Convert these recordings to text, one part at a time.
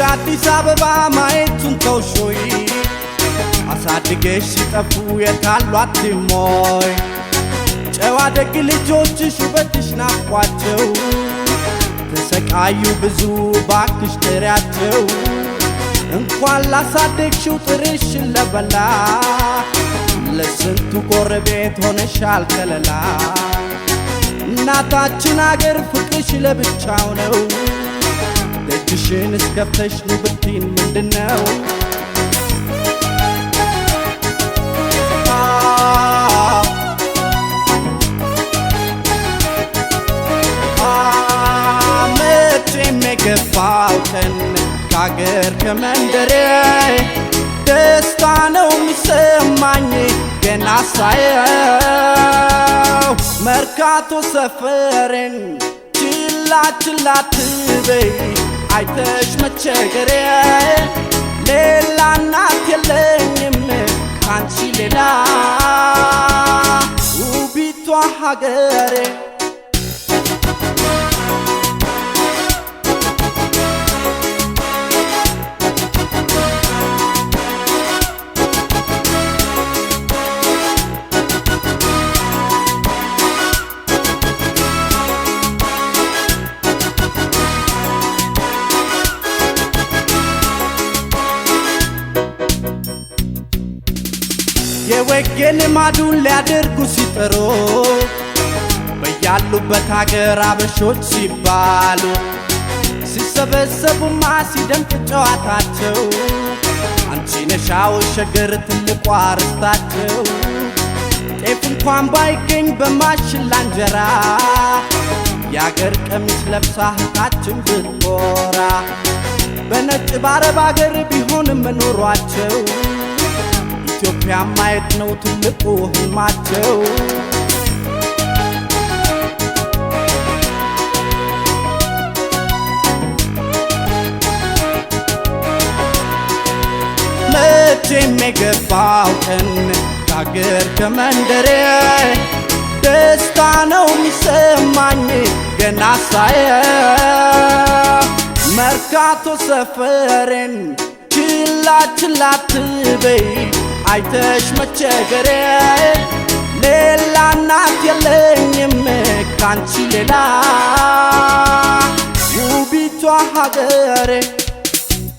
አዲስ አበባ ማየቱን ተውሾይ አሳድገሽ ሲጠፉ የታሏት ሞይ ጨዋ ደግ ልጆችሽ ውበትሽ ናፍቋቸው ተሰቃዩ ብዙ ባክሽ ጥሪያቸው እንኳን ላሳደግሽው ጥርሽን ለበላ ለስንቱ ጎረቤት ሆነሻል ከለላ እናታችን አገር ፍቅርሽ ለብቻው ነው ደጅሽን እስከፍተሽ ኑ ብትይን ምንድነው መቼም የገባው ቀን ከአገር ከመንደሬ ደስታ ነው የሚሰማኝ ገና ሳየው መርካቶ ሰፈሬን ችላ ችላ አትበይ አይተሽ መቸገሬ ሌላ እናት የለኝም ካንቺ ሌላ ውቢቷ ሀገሬ የወገን ማዱን ሊያደርጉ ሲጥሩ በያሉበት ሀገር አበሾች ሲባሉ ሲሰበሰቡማ ሲደምቅ ጨዋታቸው አንቺ ነሻው ሸገር ትልቋ ርስታቸው ጤፍ እንኳን ባይገኝ በማሽላ እንጀራ የአገር ቀሚስ ለብሳ እህታችን ብትኮራ በነጭ ባረብ አገር ቢሆንም መኖሯቸው ኢትዮጵያ ማየት ነው ትልቁ ህልማቸው መቼም የገባው ቀን ከአገር ከመንደሬ ደስታ ነው የሚሰማኝ ገና ሳየው መርካቶ ሰፈሬን ችላ ችላ አትበይ አይተሽ መቸገሬ ሌላ እናት የለኝም ካንቺ ሌላ ውቢቷ ሀገሬ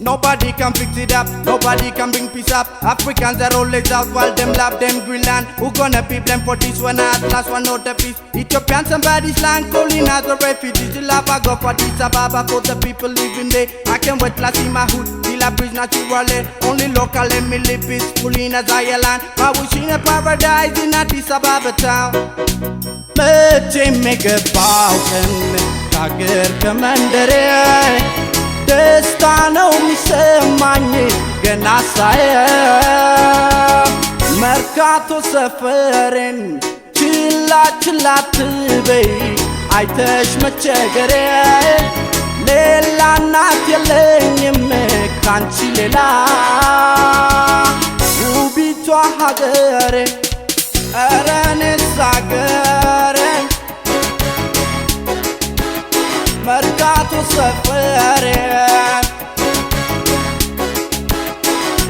Nobody can fix it up, nobody can bring peace up. Africans are always out while them love them Greenland. Who gonna be blamed for this when at last one not the peace? Ethiopian somebody's land calling as a refugee. The love I go for this Ababa for the people living there. I can't wait to see my hood, till I breathe naturally. Only local let me live peacefully in a Zion. I wish in a paradise in Addis Ababa town. መቼም የገባው ቀን ከአገር ከመንደሬ ደስታ ነው የሚሰማኝ ገና ሳየው መርካቶ ሰፈሬን ችላ ችላ አትበይ አይተሽ መቸገሬ ሌላ እናት የለኝም ካንቺ ሌላ ውቢቷ ሀገሬ ኧረ እኔስ ሀገሬ መርካቶ ሰፈሬን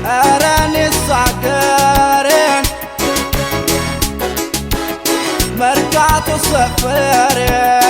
ኧረ እኔስ ሀገሬን መርካቶ ሰፈሬን